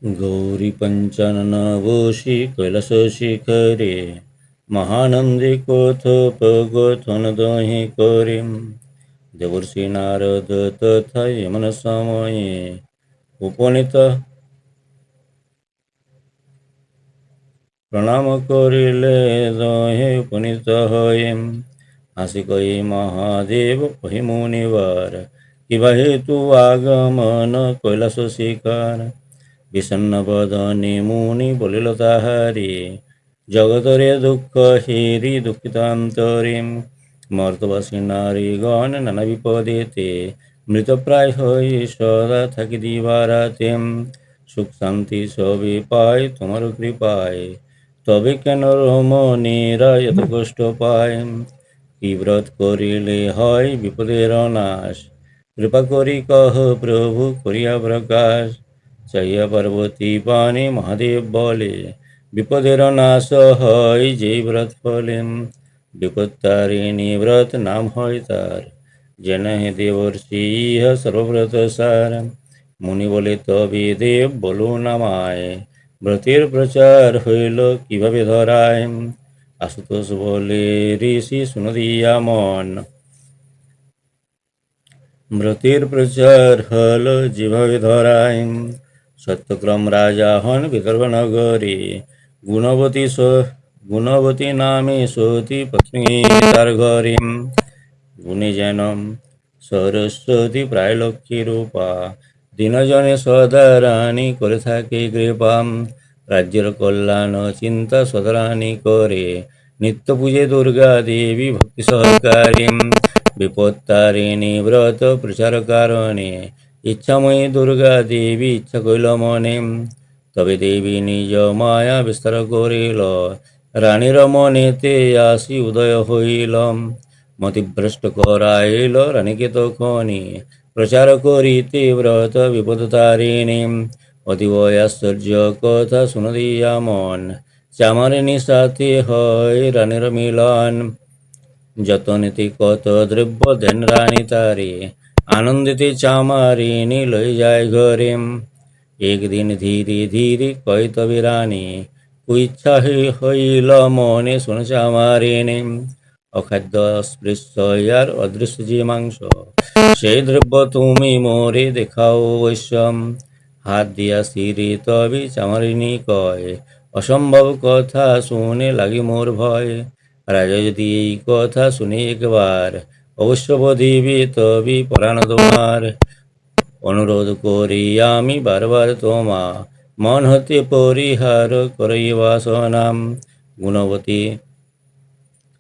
गौरी पञ्चाननवोषि कैलासशिखरे महानन्दे कथोपकथन दहि करिं देवर्षि नारद तथा यमन समये उपनीत प्रणाम करिले दहे उपनीत हयें हासि कहि महादेव कहि मुनिवर किबा हेतु आगमन कैलास शिखर বিষণ্ণ বদনে মুনি বলিল তাহারে জগতরে দুঃখ হেরি দুঃখিতান্তরে মর্তবাসী নারীগণ নানা বিপদেতে মৃতপ্রায় হয়ে সদা থাকি দিবারাতে সুখ শান্তি সবে পায় তোমার কৃপায় তবে কেন রমণীরা এত কষ্ট পায় কি ব্রত করিলে হয় বিপদের নাশ কৃপা করি কহ প্রভু করিয়া প্রকাশ চাইয়া পার্বতী পানে মহাদেব বলে বিপদের নাশ হয় যেই ব্রত ফলে বিপত্তারিণী ব্রত নাম হয় তার যেন হে দেবর্ষি ইহ সর্বব্রত সার মুনি বলে তবে দেব বলুন আমায় ব্রতের প্রচার হইল কিভাবে ধরায় আশুতোষ বলে ঋষি শুনো দিয়া মন ব্রতের প্রচার হল যেভাবে ধরায় সত্যক্রম রাজা হন বিদর্ভ নগরে গুণবতী গুণবতী নামে সতী পত্নী তার ঘরে গুণে যেন সরস্বতী প্রায় লক্ষ্মী রূপা দিনজনে সদা রানী করে থাকে কৃপা রাজ্যের কল্যাণ চিন্তা সদা রানী করে নিত্য পূজে দুর্গা দেবী ভক্তি সহকারী বিপত্তারিণী ব্রত প্রচার কারণে ইচ্ছাময়ী দুর্গা দেবী ইচ্ছা কইল মনে তবে দেবী নিজ মায়া বিস্তার করিল রানীর মনেতে আসি উদয় হইল মতিভ্রষ্ট করাইল রানীকে তখনই প্রচার করিতে ব্রত বিপদ তারিণী অতীব আশ্চর্য কথা শুনো দিয়া মন চামারিণী সাথে হয় রানীর মিলন যতনীতি কত দ্রব্য দেন রানী তারে আনন্দিতে চামারিণী লই যায় ঘরে একদিন ধীরে ধীরে কয় তবে রানী কুইচ্ছা হইল মনে শুনে চামারিণী অখাদ্য স্পৃশ্য আর অদৃশ্য যে মাংস সেই দ্রব্য তুমি মোরে দেখাও অবশ্যম হাত দিয়া সিঁড়ি তবে চামারিণী কয় অসম্ভব কথা শুনে লাগে মোর ভয় রাজা যদি এই কথা শুনে একবার অবশ্য বধিবে তবে পরাণ তোমার অনুরোধ করি আমি বারবার তোমা মন হতে পরিহার করি বাসনাম গুণবতী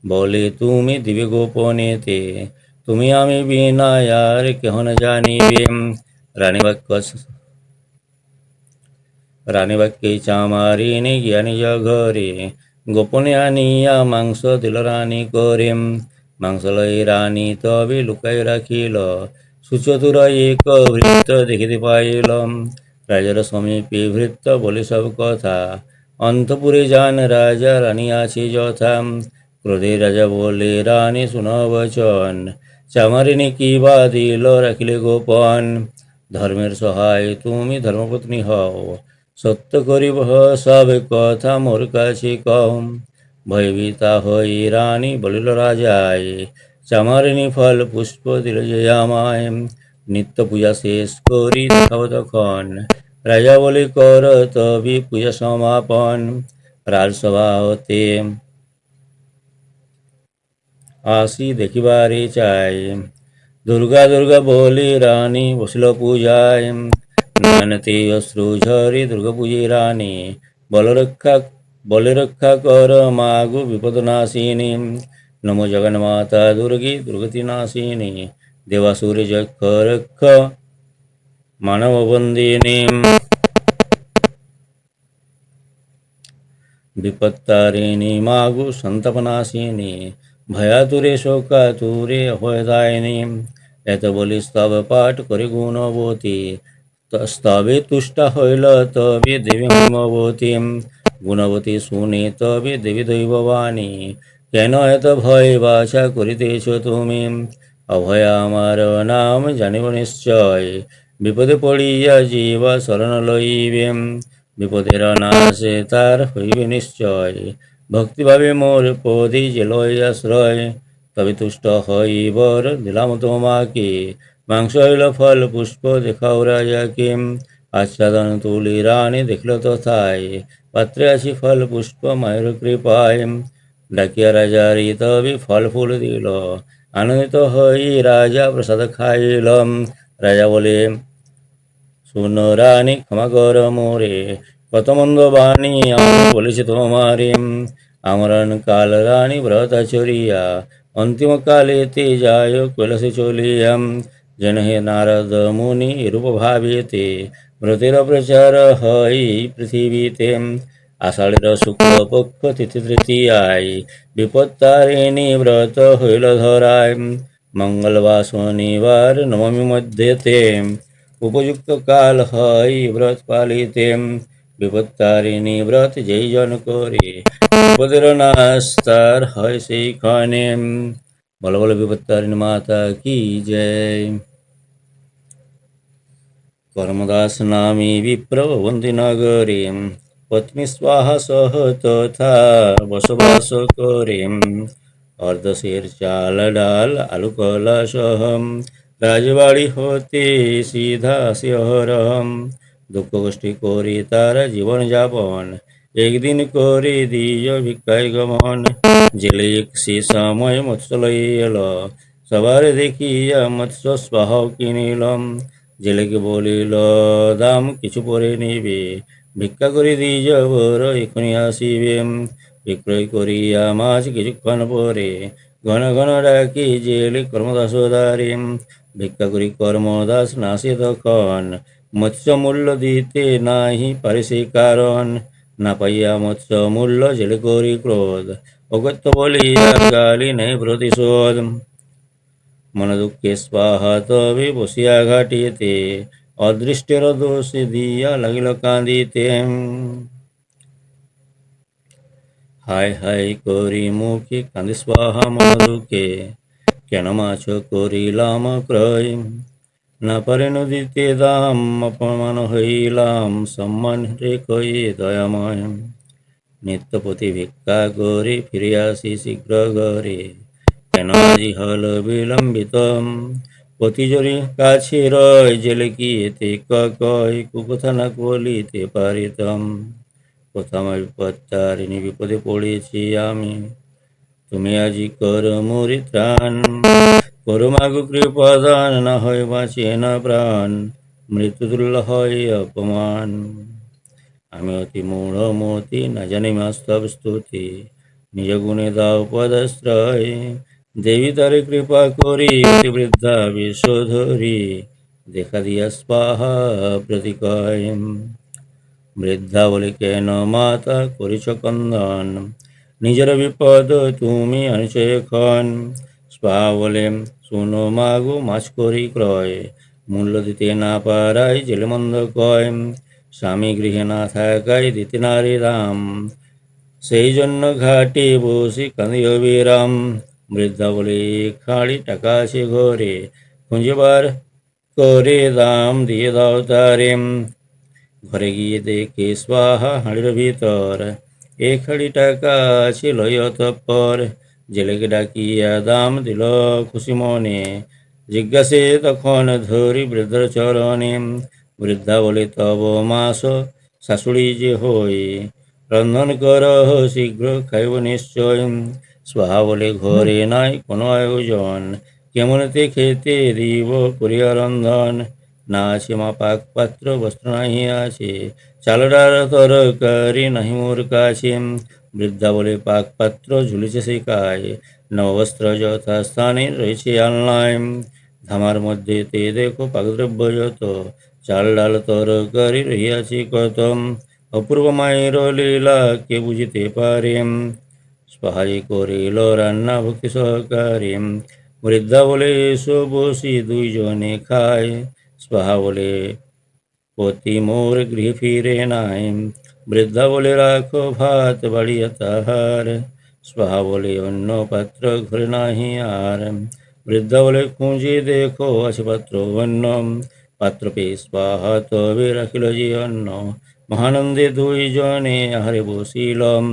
বলে তুমি দিবে গোপনেতে তুমি আমি বিনা আর কেহ না জানিবে রানী বাক্যে চামারিণী জ্ঞানী ঘরে গোপনে আনিয়া মাংস দিল রানী করে মাংস লই রানী তবে লুকাই রাখিল সুচতুর এক ভৃত্য দেখিতে পাইল রাজার সমীপে ভৃত্য বলে সব কথা অন্তপুরে যান রাজা রানী আছে যথা ক্রোধে রাজা বলে রানী শুন বচন চামারিণী কি বা দিল রাখিলে গোপন ধর্মের সহায় তুমি ধর্মপত্নী হও সত্য করিব সব কথা মোর কাছে কম ভয়ভীতা হই রানী বলিল রাজায় চামারিণী ফল পুষ্প দিল যে আমায় নিত্য পূজা শেষ করি দেখাব তখন রাজা বলে কর তবে পূজা সমাপন রাজসভা হতে আসি দেখিবারে চাই দুর্গা দুর্গা বলে রানী বসিল পূজায় নয়নতে অশ্রু ঝরে দুর্গা পূজে রানী বলে রক্ষা কর মাগো বিপদ নাশিনী নমো জগন্মাতা দুর্গে দুর্গতি নাশিনী দেবাসুর যক্ষ রক্ষ মানব বন্দিনী বিপত্তারিণী মাগো সন্তপনাশিনী ভয়াতুরে শোকাতুরে অভয়দায়িনী এত বলি স্তব পাঠ করে গুণবতী স্তবে তুষ্টা হইল তবে দেবী হিমবতী গুণবতী শুনে তবে দেবী দৈববাণী কেন এত ভয় বাছা করিতেছ তুমি অভয় আমার নাম জানিব নিশ্চয় বিপদে পড়িয়া জীব শরণ লইবে, বিপদের নাশে তার হইবে নিশ্চয়। ভক্তিভাবে মোর পদি যে লয় আশ্রয়, তবে তুষ্ট হইবর দিলাম তোমাকে। মাংস হইল ফল পুষ্প দেখাও রাজাকে, আচ্ছাদন তুলি রানী দেখল তথায়। পাত্রে আছি ফল পুষ্প মায়ের কৃপায়, ডাকিয়া রাজারি তবে ফল ফুল দিল। আনন্দিত হই রাজা প্রসাদ খাইল। রাজা বলে, শোনো রানী ক্ষমা কর মোরে, কত মন্দ বাণী আমি বলেছি তোমারে। আমরণ কাল রানী ব্রত চরিয়া, অন্তিম কালেতে যায় কৈলাসে চলিয়া। যেন হে নারদ মুনি রূপ ভাবিতে, ব্রতের প্রচার হয় পৃথিবীতে। আষাঢ়ের শুক্লপক্ষ তিথি তৃতীয়ায়, বিপত্তারিণী ব্রত হইল ধরায়। মঙ্গলবার শনিবার নবমী মধ্যেতে, উপযুক্ত কাল হয় ব্রত পালিতে। বিপত্তারিণী ব্রত যেই জন করে, বিপদের নাশ তার হয় সেইখানে। বলো বলো বিপত্তারিণী মাতা কি জয়। কর্মদাস নামী বিপ্র বন্দি নগরে, পত্নী স্বাহা সহ তথা বসবাস করে। অর্ধশের চাল ডাল আলু কলা সহ, রাজবাড়ি হতে সিধা শিহরম। দুঃখ গোষ্ঠী করি তারা জীবন যাপন, একদিন করে দিয় ভিক্ষায় গমন। জেলে এক সে সময় মৎস্য লই এলো, সবার দেখিয়া মৎস্য স্বাহাও কিনিলাম। জেলেকে বলিল দাম কিছু পরে নিবে, ভিক্ষা করে দিয় বর এখনই আসিবে। বিক্রয় করিয়া মাছ কিছুক্ষণ পরে, ঘন ঘন ডাকি জেলে কর্মদাস দ্বারে। ভিক্ষা করি কর্মদাস নাসে তখন, মৎস্য মূল্য দিতে নাহি পারে সে কারণ। না পাইয়া মৎস্য মূল্য জেলে করি ক্রোধ, অগত্য বলিয়া গালি নেই প্রতিশোধ। মন দুঃখে স্পাহা তবে বসিয়া ঘাটিতে, অদৃষ্টের দোষে দিয়া লাগিল কাঁদিতে। হায় হায় করি মুখে কাঁদি স্পাহা মন দুঃখে, কেন মাছ করিলাম ক্রয়। না পারে নদীতে দাম, অপমান হইলাম সম্মান রেখই দয়াময়। নিত্যপতি ভিক্ষা করে ফিরে আসি শীঘ্র ঘরে, কেন আজি হল বিলম্বিত। পতিজরি কাছে রয় জেলে কি এতে কয়, কুকথা না বলিতে পারিতাম। কোথায় বিপত্তারিণী বিপদে পড়েছি আমি, তুমি আজি কর মোরে ত্রাণ। করো মাগো কৃপাদান, না হয় বাঁচে না প্রাণ, মৃত্যুতুল্য হয় অপমান। আমি অতি মূঢ়মতি না জানি মাস্তব স্তুতি, নিজ গুণে দাও পদাশ্রয়। দেবী তারে কৃপা করি অতি বৃদ্ধা বিশ্বধরি, দেখা দিয়া স্পাহা প্রতিকয়। বৃদ্ধা বলে কেন মাতা করিছ কন্দন, নিজের বিপদ তুমি আনিছ এখন। স্পাহা বলে শুনো মাগো মাছ করি ক্রয়, মূল্য দিতে না পারাই জেলে মন্দ কয়। স্বামী গৃহে না থাকায় দিতে নারী দাম, সেই জন্য ঘাটে বসে কাঁদি অবিরাম। বৃদ্ধা বলে খাড়ি টাকা আছে ঘরে, খুঁজবার করে দাম দিয়ে দাও তারে। ঘরে গিয়ে দেখে স্পাহা হাঁড়ির ভিতর, এক হাড়ি টাকা ছিল অতঃপর। জেলেকে ডাকিয়া দাম দিল খুশি মনে, জিজ্ঞাসে তখন ধরি বৃদ্ধর চরণে। বৃদ্ধা বলে তব মাস শাশুড়ি যে হই, রন্ধন কর শীঘ্র খাইব নিশ্চয়। স্পাহা বলে ঘরে নাই কোনো আয়োজন, কেমনতে খেতে দিব করিয়া রন্ধন। না আছে মা পাক পাত্র বস্ত্র নাহি আছে, চাল ডাল তরকারি নাহি মোর কাছে। বৃদ্ধা বলে পাক পাত্র ঝুলিছে শিকায়, নবস্ত্র যথাস্থানে রয়েছে আলনায়। ধামার মধ্যে তে দেখো পাকদ্রব্য যত, চাল ডাল তরকারি রহিয়াছে কত। অপূর্ব মায়ের লীলা কে বুঝিতে পারে, স্পাহাই করিল রান্না ভক্তি সহকারে। বৃদ্ধা বলে এসো বসি দুইজনে খায়, স্পাহা বলে পতি মোর গৃহে ফিরে নাই। বৃদ্ধা বলে রাখো ভাত বাড়িয়া তাহার, স্পাহা বলে অন্য পাত্র ঘরে নাহি আর। বৃদ্ধা বলে খুঁজে দেখো আছে পাত্র অন্য, পাত্র পেয়ে স্বাহা তবে রাখিল যে অন্ন, মহানন্দে দুইজনে আহারে বসিলম,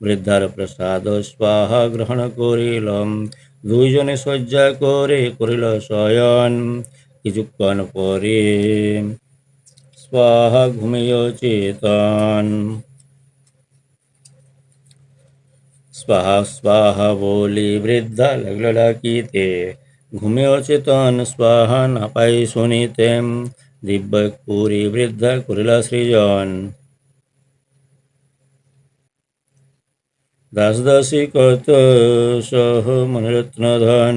বৃদ্ধার প্রসাদ স্বাহা গ্রহণ করিলম, দুইজনে শয্যা করে করিল শয়ন, কিছুক্ষণ পরে স্বাহা ঘুমিয়ে চেতন। স্বাহা স্বাহা বলি বৃদ্ধা লাগল ডাকিতে, ঘুমিয়ে অচেতন স্বাহা না পাই শুনিতে, দিব্য পুরী বৃদ্ধা করিলা সৃজন। দাস দাসী কত সহ মনিরত্ন ধন,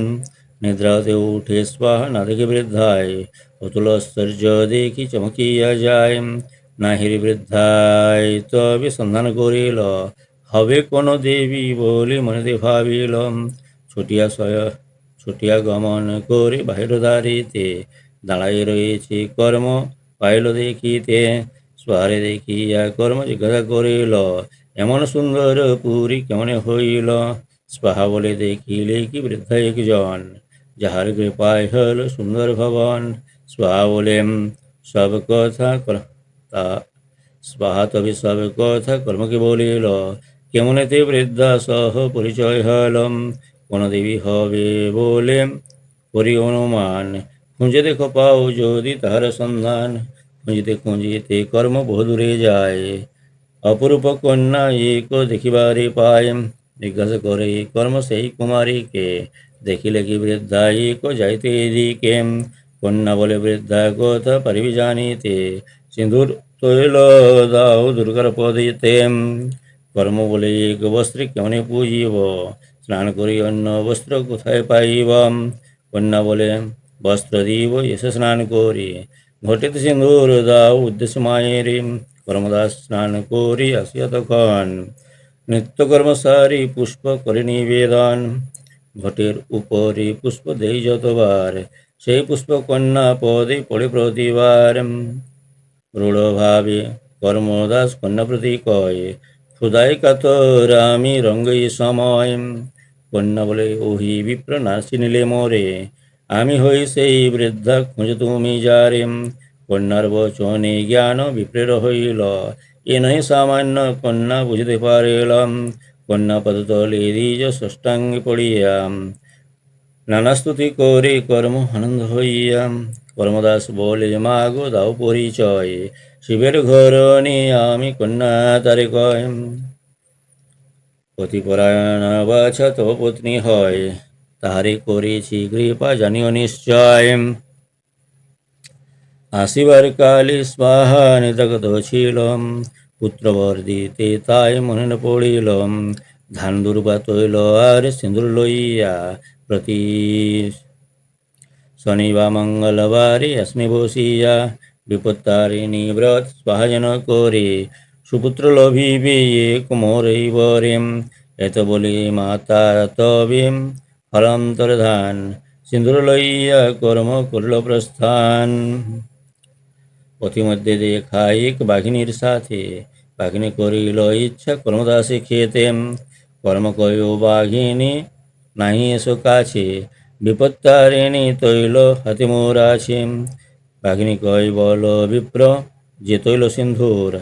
নিদ্রাতে উঠে স্বাহা না দেখে বৃদ্ধায়, অতুল ঐশ্বর্য দেখি চমকিয়া যায়, নাহির বৃদ্ধায় তবে সন্ধান করিল, হবে কোন দেবী বলি মনেতে ভাবিল, ছুটিয়া ছুটিয়া গমন করে বাহির দ্বারিতে, দাঁড়াই রয়েছে কর্ম পাইল দেখিতে, স্বাহারে দেখিয়া কর্ম জিজ্ঞাসা করিল, এমন সুন্দর পুরী কেমনে হইল, স্পাহা বলে দেখিলে কি বৃদ্ধা একজন, যাহার কৃপায় হল সুন্দর ভবন, স্পাহা বলে সব কথা তা স্পাহা তবে সব কথা কর্মকে বলিল, কেমনেতে বৃদ্ধা সহ পরিচয় হল, কোন দেবী হবে বলে করি অনুমান, খুঁজে দেখো পাও যদি তাহার সন্ধান, খুঁজিতে খুঁজিতে কর্ম বহুদূরে যায়, অপরূপ কন্যা এক দেখিবারে পায়, জিজ্ঞাসা করে কর্ম সেই কুমারীকে, দেখিলে কি বৃদ্ধা এক যাইতে এদিকে, কন্যা বলে বৃদ্ধা কথা পারিবি জানিতে, সিঁদুর তৈল দাও দুর্গার পদিতে, কর্ম বলে এক বস্ত্রে কেমনে পুজিব, স্নান করি অন্য বস্ত্র কোথায় পাইব, কন্যা বলে বস্ত্র দিব এসে স্নান করি, ঘটিতে সিঁদুর দাও উদ্দেশ্য মায়ের, কর্মদাস স্নান করি আসিয়া তখন, নিত্যকর্ম সারি পুষ্প করে নিবেদন, ঘটের উপরে পুষ্প দেই যতবার, সেই পুষ্প কন্যা পদে পড়ে প্রতিবার, রূঢ়ভাবে কর্মদাস কন্যা প্রতি কয়, ক্ষুদায় কাতর আমি রঙ্গই সময়, কন্যা বলে ওহি বিপ্র না চিনিলে মোরে, আমি হই সেই বৃদ্ধা খুঁজে তুমি যারে, কন্যার বচনে জ্ঞান বিপ্রের হইল, এ নহি সামান্য কন্যা বুঝিতে পারিলাম, কন্যা পদতলে দ্বিজ ষষ্ঠাঙ্গে পড়িয়া, নানা স্তুতি করে কর্ম আনন্দ হইয়া, কর্মদাস বলে মাগো দাও পরিচয়, শিবের ঘর নিয়ে আমি কন্যা তারে কয়, পতিপরায়ণ বাছা তব পত্নী হয়, তাহারে করেছি কৃপা জানিও নিশ্চয়, আসিবার কালে স্বাহা নিতগত ছিল, পুত্রবর্দিতে তাই মনে পড়িল, ধান দুর্বা তৈল আর সিঁদুর লইয়া, প্রতি শনিবার মঙ্গলবারে আসনে বসিয়া, বিপত্তারিণী ব্রত স্বাহা যেন করে, সুপুত্র লভিবে এক মোরই বরে, এত বলি মাতা তবে ফলান্তর ধান, সিঁদুর লইয়া কর্ম করল প্রস্থান, পথিমধ্যে দেখা এক বাঘিনীর সাথে, বাঘিনী করিল ইচ্ছা কর্মদাসে খেতে, কর্ম কয় বাঘিনী নাহি এসো কাছে, বিপত্তারিণী তৈল হাতে মোর আছে, বাঘিনী কয় বল বিপ্র যে তৈল সিন্ধুর,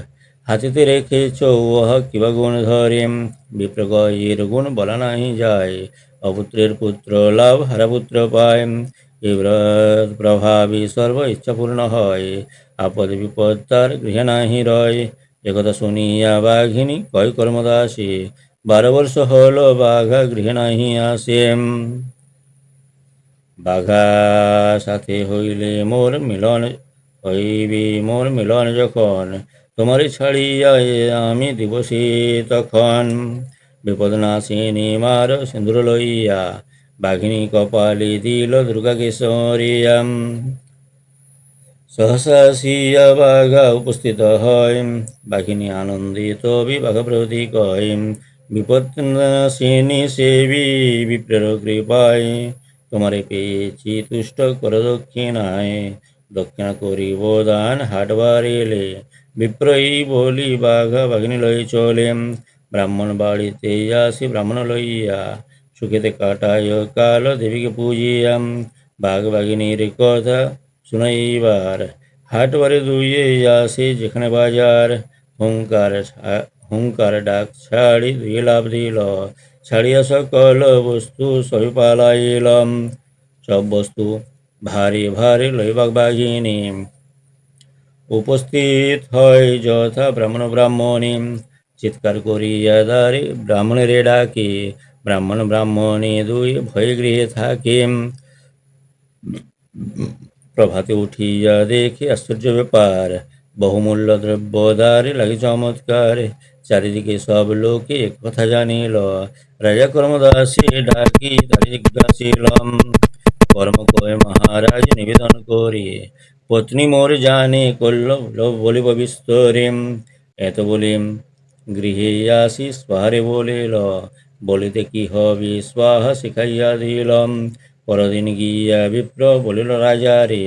হাতিতে রেখেছ উহা কিবা গুণ ধরে, বিপ্র কয় এর গুণ বলা নাহি যায়, অপুত্রের পুত্র লাভ হারাপুত্র পায়, এ ব্রত প্রভাবী সর্ব ইচ্ছা পূর্ণ হয়, আপদ বিপদ তার গৃহে নাহি রয়, একথা শুনিয়া বাঘিনী কয় কর্মদাসী, 12 বর্ষ হল বাঘা গৃহে নাহি আসে, বাঘা সাথে হইলে মোর মিলন, হইবি মোর মিলন যখন, তোমারে ছাড়িয়া আমি দিবসী তখন, বিপদ নাশিনী মার সিঁদুর লইয়া, বাঘিনী কপালে দিল দুর্গা কেশরিয়া, সহসা আসিয়া বাঘা উপস্থিত হয়, বাঘিনী আনন্দিত বাঘা প্রতি কয়, বিপদনাশিনী সেবী বিপ্রের কৃপায়, তোমারে পেয়েছি তুষ্ট কর দক্ষিণায়, দক্ষিণা করিব দান হাটবার এলে, বিপ্রই বলি বাঘা বাঘিনী লই চলে, ব্রাহ্মণ বাড়িতে আসি ব্রাহ্মণ লইয়া, সুখেতে কাটায় কাল দেবীকে পূজিয়া, বাঘ বাঘিনীর কথা শুনাইবার। হাটবারে দুইয়ে আসে যেখানে বাজার, হুঙ্কার ডাক ছাড়ি দুই লাভ দিল, ছাড়িয়া সকল বস্তু সবই পালাইলাম। সব বস্তু ভারী ভারী লইবাক বাঘিনী, উপস্থিত হয় যথা ব্রাহ্মণ ব্রাহ্মণী, চিৎকার করিয়া দ্বারে ব্রাহ্মণের ডাকে, ব্রাহ্মণ ব্রাহ্মণী দুই ভয়ে গৃহে থাকে। প্রভাতে উঠিয়া দেখি আশ্চর্য ব্যাপার, বহুমূল্য দ্রব্য দ্বারে লাগে চমৎকার, চারিদিকে সব লোকে এক কথা জানিল, রাজা কর্মদাসে ডাকি তারে জিজ্ঞাসিলাম, কর্ম কয় মহারাজ নিবেদন করি, পত্নী মোর জানে করল বলিব বিস্তরে। এত বলিম গৃহে আসি স্বাহারে বলিল, বলিতে কি হবে স্বাহা শিখাইয়া দিলাম। পরদিন গিয়া বিপ্র বলিল রাজারে,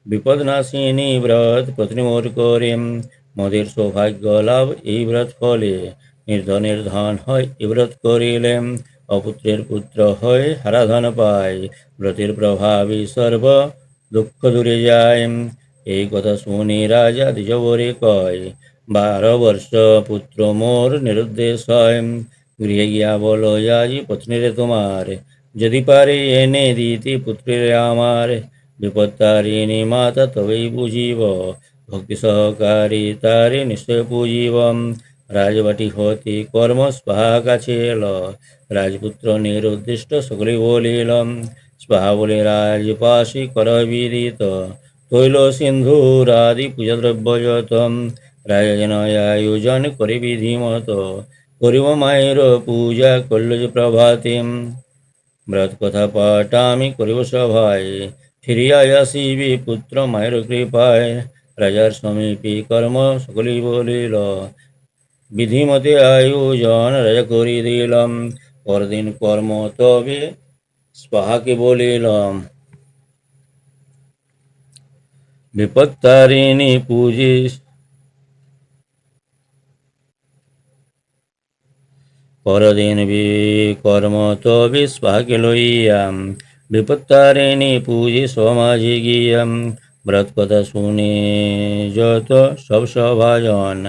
বিপদ নাশিনী ব্রত পত্নী মোর করে, মোদের সৌভাগ্য লাভ এই ব্রত ফলে, নির্ধনের ধন হয় এই ব্রত করিলে, অপুত্রের পুত্র হয় হারাধন পায়, ব্রতের প্রভাবে সর্ব দুঃখ দূরে যায়। এই কথা শুনি রাজা দ্বিজবরে কয়, 12 বর্ষ পুত্র মোর নিরুদ্দেশ হয়, গৃহে গিয়া বলো আজি পত্নীরে তোমার, যদি পারে এনে দিতে পুত্রের আমার, বিপত্তারিণী মাতা তবেই বুঝিব, ভক্তি সহকারী তারে নিশ্চয় পুজিব। রাজবাটি হতে কর্ম স্পাহা কাছে এল, রাজপুত্র নিরুদ্দিষ্ট সকলেই বলিলাম, স্পাহা বলে রাজপাশে কর বিদিত, তৈল সিন্ধুরাদি পূজা দ্রব্য যত, রাজা যেন আয়োজন করে বিধিমত, করিব মায়ের পূজা করল যে প্রভাতে, ব্রত কথা পাঠামি করিব সভায়, ফিরিয়া আসিবি পুত্র মায়ের কৃপায়। রাজার সমীপে কর্ম সকলেই বলিল, বিধিমতে আয়োজন রাজা করি দিলাম, পরদিন কর্ম তবে স্পাহাকে বলিলাম, বিপত্তারিণী পূজি পরদিন কর্ম তবে স্পাহাকে লইয়াম, বিপত্তারিণী পূজি সমাজে গিয়াম। ব্রত কথা শুনে যত সব সভাজন,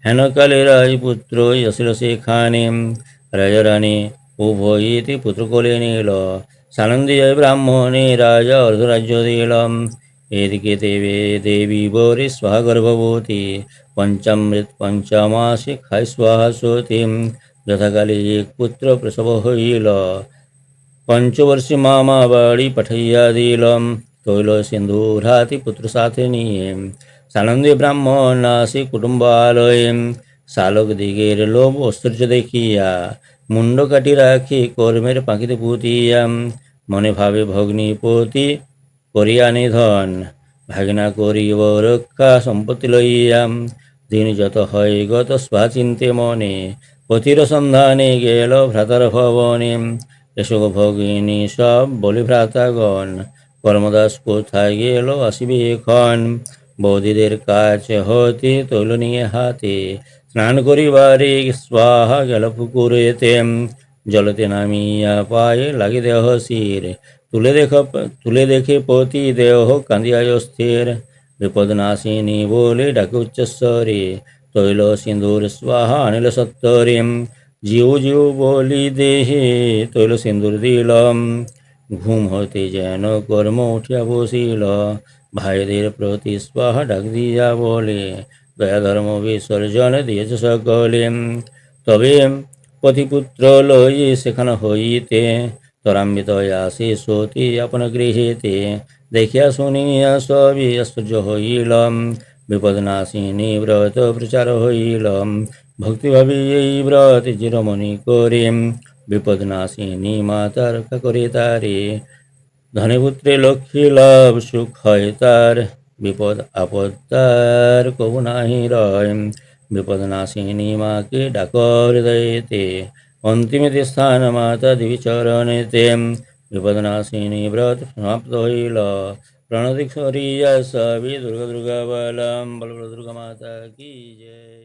হেনকালে রাজপুত্র আসিল সেখানে, রাজা রানী উভয়ীতে পুত্র কোলে নিল, সানন্দী জয় ব্রাহ্মণে রাজা অর্ধরাজ্য দিলাম। এদিকে দেবে দেবী বরে স্বাহা গর্ভবতী, পঞ্চামৃত পঞ্চমাসে খায় স্বাহা সতী, যথাকালে এক পুত্র প্রসব হইল, পঞ্চবর্ষে মামা বাড়ি পাঠাইয়া দিলাম, তৈল সিন্ধুর হাতে পুত্র সাথে নিয়ে, সানন্দী ব্রাহ্মণ আসি কুটুম্বালয়ে, শালক দিগের লোভ ঐশ্বর্য দেখিয়া, মুন্ড কাটি রাখি কর্মের পাখিতে পুতিয়া, মনে ভাবে ভগ্নিপতি করিয়া নিধন, ভাগনা করিব রক্ষা সম্পত্তি লইয়াম, দিন যত হয় গত স্বা চিন্তে মনে, পতির সন্ধানে গেল ভ্রাতার ভবনে, এসব ভগিনী সব বলি ভ্রাতাগণ, কর্মদাস কোথায় গেল আসিবে এখন, বৌদিদের কাছে হতে তৈল নিয়ে হাতে, স্নান করিবারে স্বাহা গেল পুকুরেতে, জলতে নামিয়া পায়ে লাগি দেহ শির, তুলে দেখে পতি দেহ কান্দিয়া অস্থির, বিপদ নাশিনী বলে ডাকে উচ্চস্বরে, তৈল সিন্ধুর স্বাহা আনিল সত্তরে, জিউ জিউ বলি দেহে তৈল সিন্দুর দিলাম, ঘুম হতে যেন কর্ম উঠিয়া বসিল, ভাইদের প্রতি স্পাহা ডাক দিয়া বলে, দয়া ধর্ম বিসর্জন দিয়েছে সকলে, তবে পতিপুত্র লই সেখানে হইতে, ত্বরান্বিত আসি সতী আপন গৃহেতে, দেখিয়া শুনিয়া সবই আশ্চর্য হইলাম, বিপদ নাশিনী ব্রত প্রচার হইল, ভক্তিভাবে এই ব্রত চিরমণি করে, বিপদ নাশিনী মাতা রক্ষা করে তারে, ধনে পুত্রে লক্ষ্মী লাভ সুখ হয় তার, বিপদ আপদ তার কবু নাহি রয়, বিপদ নাশিনী মাকে ডাক হৃদয়েতে, অন্তিমেতে স্থান মাতা দেবী চরণেতে, বিপদ নাশিনী ব্রত সমাপ্ত হইল, প্রণতি সরিয়া সবই দুর্গা দুর্গা বলম, বল দুর্গা মাতা কি জয়।